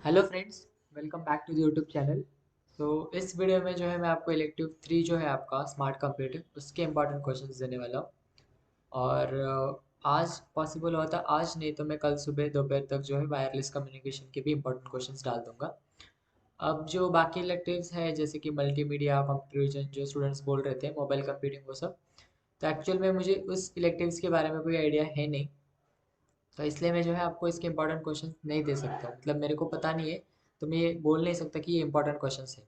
Hello friends, welcome back to the YouTube channel. इस video में जो है मैं आपको इलेक्टिव 3 जो है आपका स्मार्ट कंप्यूटिंग उसके इंपॉर्टेंट क्वेश्चंस देने वाला हूँ। और आज पॉसिबल होता आज नहीं तो मैं कल सुबह दोपहर तक जो है वायरलेस कम्युनिकेशन के भी इंपॉर्टेंट क्वेश्चंस डाल दूंगा। अब जो बाकी इलेक्टिव्स है जैसे कि मल्टीमीडिया, कंप्यूटर विजन, जो स्टूडेंट्स बोल रहे थे मोबाइल कंप्यूटिंग, वो सब तो एक्चुअल में मुझे उस इलेक्टिव्स के बारे में कोई आइडिया है नहीं। तो इसलिए मैं जो है आपको इसके इंपॉर्टेंट क्वेश्चन नहीं दे सकता, मतलब मेरे को पता नहीं है। तो मैं ये बोल नहीं सकता कि ये इंपॉर्टेंट क्वेश्चन है।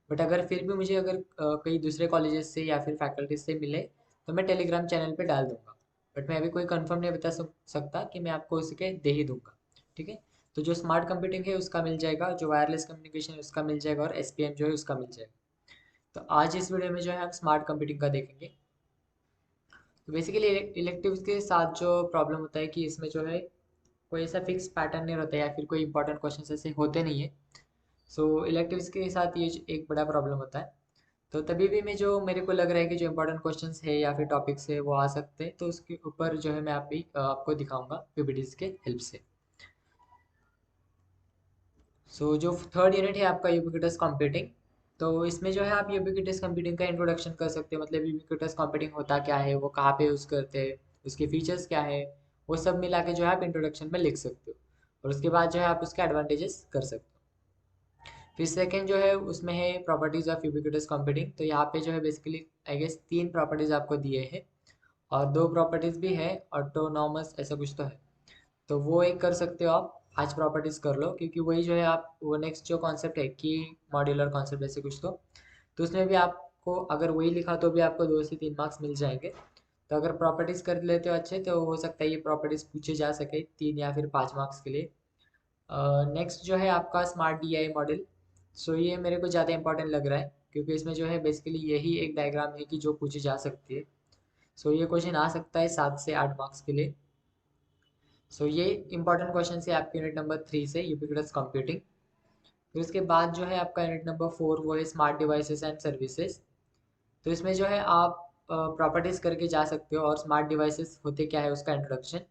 बट अगर फिर भी मुझे अगर कई दूसरे कॉलेजेस से या फिर फैकल्टी से मिले तो मैं टेलीग्राम चैनल पे डाल दूंगा। बट मैं अभी कोई कंफर्म नहीं बता सकता कि मैं आपको इसके दे ही दूंगा। ठीक है। तो जो स्मार्ट कंप्यूटिंग है उसका मिल जाएगा, जो वायरलेस कम्युनिकेशन है उसका मिल जाएगा, और एसपीएम जो है उसका मिल जाएगा। तो आज इस वीडियो में जो है हम स्मार्ट कंप्यूटिंग का देखेंगे। तो बेसिकली इलेक्टिव्स के साथ जो प्रॉब्लम होता है कि इसमें जो है कोई ऐसा फिक्स पैटर्न नहीं रहता या फिर कोई इंपॉर्टेंट क्वेश्चन ऐसे होते नहीं है। सो इलेक्टिव्स के साथ ये एक बड़ा प्रॉब्लम होता है। तो तभी भी मैं जो मेरे को लग रहा है कि जो इंपॉर्टेंट क्वेश्चंस है या फिर टॉपिक्स है वो आ सकते हैं, तो उसके ऊपर जो है मैं आपको दिखाऊंगा पीपीटीज के हेल्प से। जो थर्ड यूनिट है आपका यूबिक्विटस कंप्यूटिंग। तो इसमें जो है आप यूबिक्विटस कंप्यूटिंग का इंट्रोडक्शन कर सकते हैं, मतलब यूबिक्विटस कंप्यूटिंग होता क्या है, वो कहाँ पे यूज़ करते हैं, उसके फीचर्स क्या है, वो सब मिला के जो है आप इंट्रोडक्शन में लिख सकते हो। और उसके बाद जो है आप उसके एडवांटेजेस कर सकते हो। फिर सेकंड जो है उसमें है प्रॉपर्टीज ऑफ यूबिक्विटस कंप्यूटिंग। तो यहाँ पे जो है बेसिकली आई गेस तीन प्रॉपर्टीज आपको दिए हैं, और दो प्रॉपर्टीज भी है, ऑटोनॉमस ऐसा कुछ तो है। तो वो एक कर सकते हो आप, आज प्रॉपर्टीज कर लो, क्योंकि वही जो है आप वो नेक्स्ट जो कॉन्सेप्ट है कि मॉड्यूलर कॉन्सेप्ट ऐसे कुछ तो उसमें भी आपको अगर वही लिखा तो भी आपको 2 से 3 मार्क्स मिल जाएंगे। तो अगर प्रॉपर्टीज कर लेते हो अच्छे तो हो सकता है ये प्रॉपर्टीज पूछे जा सके 3 या फिर 5 मार्क्स के लिए। नेक्स्ट जो है आपका स्मार्ट डीआई मॉडल। ये मेरे को ज़्यादा इंपॉर्टेंट लग रहा है, क्योंकि इसमें जो है बेसिकली यही एक डायग्राम है कि जो पूछी जा सकती है। ये क्वेश्चन आ सकता है 7 से 8 मार्क्स के लिए। ये इंपॉर्टेंट क्वेश्चन है आपके यूनिट नंबर 3 से यूबिक्विटस कंप्यूटिंग। फिर उसके बाद जो है आपका यूनिट नंबर 4 वो है स्मार्ट डिवाइसेस एंड सर्विसेज। तो इसमें जो है आप प्रॉपर्टीज करके जा सकते हो, और स्मार्ट डिवाइसेस होते क्या है उसका इंट्रोडक्शन।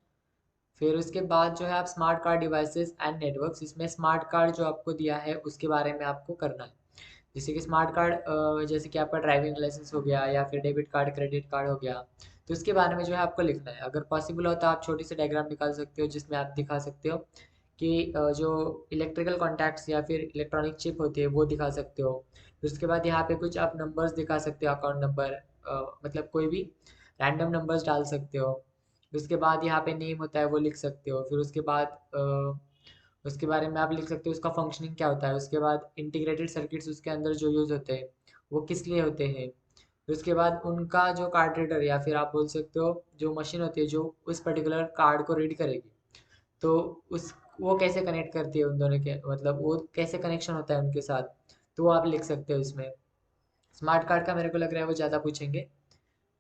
फिर उसके बाद जो है आप smart card devices and networks, इसमें स्मार्ट कार्ड जो आपको दिया है उसके बारे में आपको करना है। जैसे कि स्मार्ट कार्ड जैसे कि आपका ड्राइविंग लाइसेंस हो गया या फिर डेबिट कार्ड, क्रेडिट कार्ड हो गया। तो इसके बारे में जो है आपको लिखना है। अगर पॉसिबल हो तो आप छोटी सी डायग्राम निकाल सकते हो जिसमें आप दिखा सकते हो कि जो इलेक्ट्रिकल कॉन्टैक्ट्स या फिर इलेक्ट्रॉनिक चिप होती है वो दिखा सकते हो। फिर उसके बाद यहाँ पे कुछ आप नंबर्स दिखा सकते हो, अकाउंट नंबर, मतलब कोई भी रैंडम नंबर्स डाल सकते हो। फिर उसके बाद यहाँ पे नेम होता है वो लिख सकते हो। फिर उसके बाद उसके बारे में आप लिख सकते हो उसका फंक्शनिंग क्या होता है। उसके बाद इंटीग्रेटेड सर्किट्स उसके अंदर जो यूज़ होते हैं वो किस लिए होते हैं। फिर उसके बाद उनका जो कार्ड रीडर या फिर आप बोल सकते हो जो मशीन होती है जो उस पर्टिकुलर कार्ड को रीड करेगी, तो उस वो कैसे कनेक्ट करती है उन दोनों के, मतलब वो कैसे कनेक्शन होता है उनके साथ, तो वो आप लिख सकते हो इसमें। स्मार्ट कार्ड का मेरे को लग रहा है वो ज़्यादा पूछेंगे।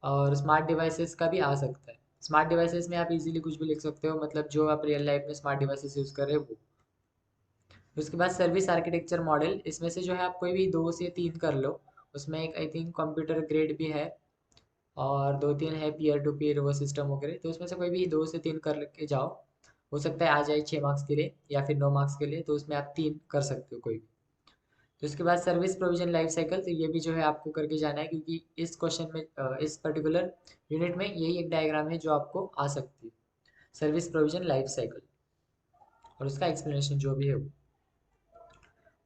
और स्मार्ट डिवाइसेस का भी आ सकता है। स्मार्ट डिवाइसेस में आप इजीली कुछ भी लिख सकते हो, मतलब जो आप रियल लाइफ में स्मार्ट डिवाइसेस यूज़ कर रहे हो वो। उसके बाद सर्विस आर्किटेक्चर मॉडल, इसमें से जो है आप कोई भी 2 से 3 कर लो। उसमें एक आई थिंक कंप्यूटर ग्रेड भी है, और 2 3 है पीयर टू पीयर वो सिस्टम वगैरह। तो उसमें से कोई भी 2 से 3 कर के जाओ, हो सकता है आ जाए 6 मार्क्स के लिए या फिर 9 मार्क्स के लिए। तो उसमें आप 3 कर सकते हो कोई भी। तो उसके बाद सर्विस प्रोविजन लाइफ साइकिल, तो ये भी जो है आपको करके जाना है, क्योंकि इस क्वेश्चन में इस पर्टिकुलर यूनिट में यही एक डायग्राम है जो आपको आ सकती है, सर्विस प्रोविजन लाइफ साइकिल, और उसका एक्सप्लेनेशन जो भी है वो।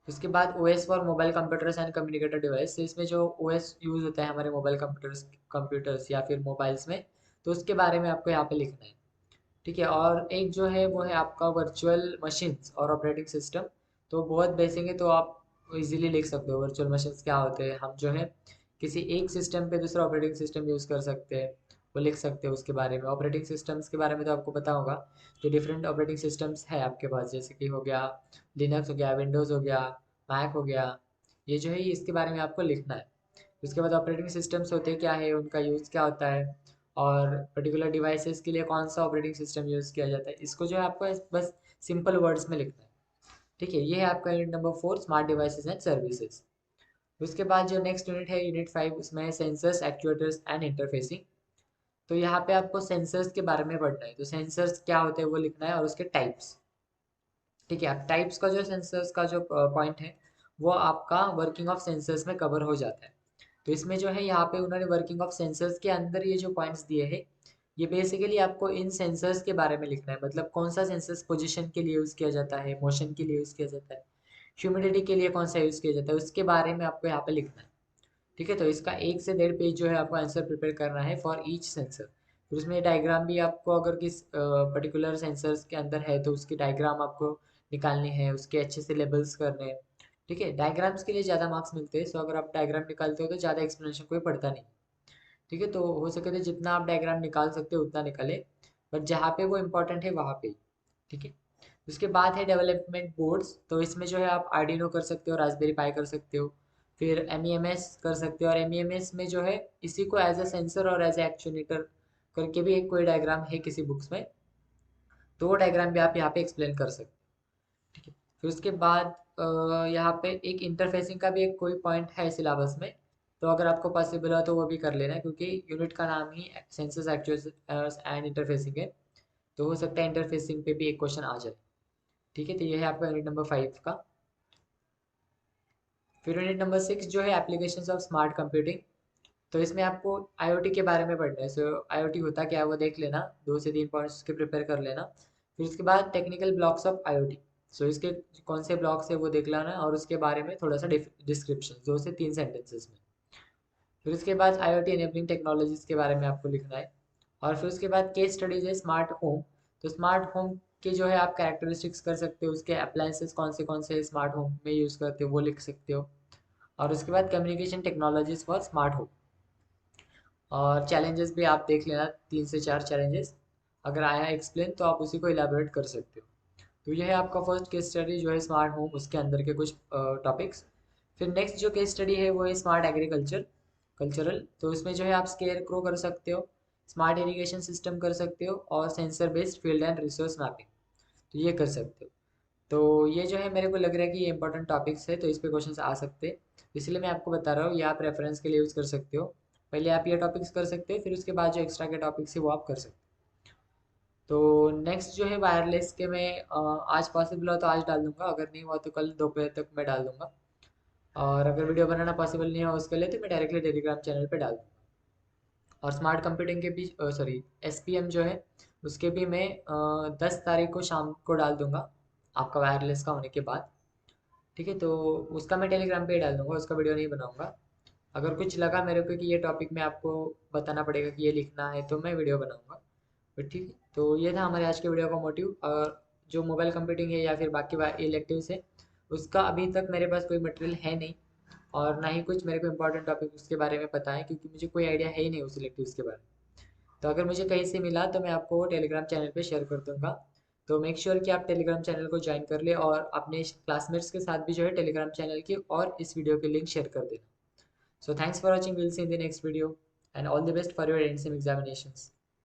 उसके बाद OS for mobile computers and communicator device, इसमें जो ओएस यूज़ होता है हमारे मोबाइल कंप्यूटर्स या फिर मोबाइल्स में, तो उसके बारे में आपको यहाँ पे लिखना है। ठीक है। और एक जो है वो है आपका वर्चुअल मशीन्स और ऑपरेटिंग सिस्टम। तो बहुत बेसिक है, तो आप इजीली लिख सकते हो वर्चुअल मशीन्स क्या होते हैं। हम जो है किसी एक सिस्टम पे दूसरा ऑपरेटिंग सिस्टम यूज़ कर सकते हैं, वो लिख सकते हो उसके बारे में। ऑपरेटिंग सिस्टम्स के बारे में तो आपको पता होगा, जो डिफरेंट ऑपरेटिंग सिस्टम्स है आपके पास, जैसे कि हो गया लिनक्स हो गया, विंडोज़ हो गया, मैक हो गया। ये जो है इसके बारे में आपको लिखना है। उसके बाद ऑपरेटिंग सिस्टम्स होते क्या है, उनका यूज़ क्या होता है, और पर्टिकुलर डिवाइसेस के लिए कौन सा ऑपरेटिंग सिस्टम यूज़ किया जाता है, इसको जो है आपको बस सिंपल वर्ड्स में लिखना है। ठीक है। ये है आपका unit number 4 smart devices and services. उसके बाद जो नेक्स्ट यूनिट है यूनिट 5, उसमें है सेंसर्स, एक्चुएटर्स एंड इंटरफेसिंग। तो यहाँ पे आपको सेंसर्स के बारे में पढ़ना है। तो सेंसर्स क्या होते हैं वो लिखना है, और उसके टाइप्स। ठीक है। अब टाइप्स का जो सेंसर्स का जो पॉइंट है वो आपका वर्किंग ऑफ सेंसर्स में कवर हो जाता है। तो इसमें जो है यहाँ पे उन्होंने वर्किंग ऑफ सेंसर्स के अंदर ये जो पॉइंट्स दिए हैं, ये बेसिकली आपको इन सेंसर्स के बारे में लिखना है। मतलब कौन सा सेंसर्स पोजीशन के लिए यूज़ किया जाता है, मोशन के लिए यूज़ किया जाता है, ह्यूमिडिटी के लिए कौन सा यूज़ किया जाता है, उसके बारे में आपको यहाँ पे लिखना है। ठीक है, तो इसका 1 से 1.5 पेज जो है आपको आंसर प्रिपेयर करना है फॉर ईच सेंसर। फिर उसमें डायग्राम भी आपको, अगर किस पर्टिकुलर सेंसर्स के अंदर है तो उसकी डायग्राम आपको निकालनी है, उसके अच्छे से लेबल्स करने हैं। ठीक है, डायग्राम्स के लिए ज़्यादा मार्क्स मिलते हैं, सो अगर आप डायग्राम निकालते हो तो ज़्यादा एक्सप्लेनेशन कोई पड़ता नहीं। ठीक है, तो हो सके तो जितना आप डायग्राम निकाल सकते हो उतना निकाले, बट जहाँ पे वो इम्पोर्टेंट है वहाँ पे। ठीक है, उसके बाद है डेवलपमेंट बोर्ड्स। तो इसमें जो है आप आर्डिनो कर सकते हो, रास्पबेरी पाई कर सकते हो, फिर एम कर सकते हो। और एम में जो है इसी को एज अ सेंसर और एज ए एक्चुएटर करके भी एक कोई डायग्राम है किसी बुक्स में, तो वो डायग्राम भी आप यहाँ पे एक्सप्लेन कर सकते हो। ठीक है, फिर उसके बाद यहाँ पे एक इंटरफेसिंग का भी एक कोई पॉइंट है सिलेबस में, तो अगर आपको पॉसिबल हो तो वो भी कर लेना, क्योंकि यूनिट का नाम ही सेंसस एक्चुएटर्स एंड इंटरफेसिंग है, तो हो सकता है इंटरफेसिंग पे भी एक क्वेश्चन आ जाए। ठीक है, तो ये है आपका यूनिट नंबर 5 का। फिर यूनिट नंबर 6 जो है एप्लीकेशंस ऑफ स्मार्ट कंप्यूटिंग। तो इसमें आपको आईओटी के बारे में पढ़ना है। सो आईओटी होता क्या है वो देख लेना, 2 से 3 पॉइंट्स के प्रिपेयर कर लेना। फिर उसके बाद टेक्निकल ब्लॉक्स ऑफ आईओटी, सो इसके कौन से ब्लॉक्स है वो देख लेना, और उसके बारे में थोड़ा सा डिस्क्रिप्शन 2 से 3 सेंटेंसेस में। फिर उसके बाद आईओटी एनेबलिंग टेक्नोलॉजीज के बारे में आपको लिखना है। और फिर उसके बाद केस स्टडीज है स्मार्ट होम। तो स्मार्ट होम के जो है आप कैरेक्टरिस्टिक्स कर सकते हो, उसके अप्लायंसेस कौन से स्मार्ट होम में यूज़ करते हो वो लिख सकते हो। और उसके बाद communication technologies for smart home. और चैलेंजेस भी आप देख लेना, 3 से 4 चैलेंजेस अगर आया एक्सप्लेन तो आप उसी को इलेबोरेट कर सकते हो। तो यह है आपका फर्स्ट केस स्टडी जो है स्मार्ट होम, उसके अंदर के कुछ टॉपिक्स। फिर नेक्स्ट जो केस स्टडी है वो है स्मार्ट एग्रीकल्चर कल्चरल। तो इसमें जो है आप स्केयर क्रो कर सकते हो, स्मार्ट इरिगेशन सिस्टम कर सकते हो, और sensor based field and resource mapping, तो ये कर सकते हो। तो ये जो है मेरे को लग रहा है कि ये इंपॉर्टेंट टॉपिक्स है, तो इस पे क्वेश्चन आ सकते हैं, इसलिए मैं आपको बता रहा हूँ, ये आप रेफरेंस के लिए यूज़ कर सकते हो। पहले आप ये टॉपिक्स कर सकते हो, फिर उसके बाद जो एक्स्ट्रा के टॉपिक्स है वो आप कर सकते हो। तो नेक्स्ट जो है वायरलेस के मैं आज पॉसिबल हो तो आज डाल दूंगा, अगर नहीं हुआ तो कल दोपहर तक मैं डाल दूंगा। और अगर वीडियो बनाना पॉसिबल नहीं हो उसके लिए तो मैं डायरेक्टली टेलीग्राम चैनल पे डाल दूंगा। और स्मार्ट कंप्यूटिंग के भी सॉरी एसपीएम जो है उसके भी मैं 10 तारीख को शाम को डाल दूंगा, आपका वायरलेस का होने के बाद। ठीक है, तो उसका मैं टेलीग्राम पे ही डाल दूंगा, उसका वीडियो नहीं बनाऊंगा। अगर कुछ लगा मेरे को कि ये टॉपिक में आपको बताना पड़ेगा कि ये लिखना है तो मैं वीडियो बनाऊंगा। बट ठीक है, तो ये था हमारे आज के वीडियो का मोटिव। और जो मोबाइल कंप्यूटिंग है या फिर बाकी इलेक्टिव्स है उसका अभी तक मेरे पास कोई मटेरियल है नहीं, और ना ही कुछ मेरे को इंपॉर्टेंट टॉपिक उसके बारे में पता है, क्योंकि मुझे कोई आइडिया है ही नहीं उस इलेक्टिव्स के बारे में। तो अगर मुझे कहीं से मिला तो मैं आपको टेलीग्राम चैनल पे शेयर कर दूंगा। तो मेक श्योर कि आप टेलीग्राम चैनल को ज्वाइन कर ले, और अपने क्लासमेट्स के साथ भी जो है टेलीग्राम चैनल की और इस वीडियो की लिंक शेयर कर देना। So thanks for watching. We'll see you in the next video, and all the best for your entrance examinations.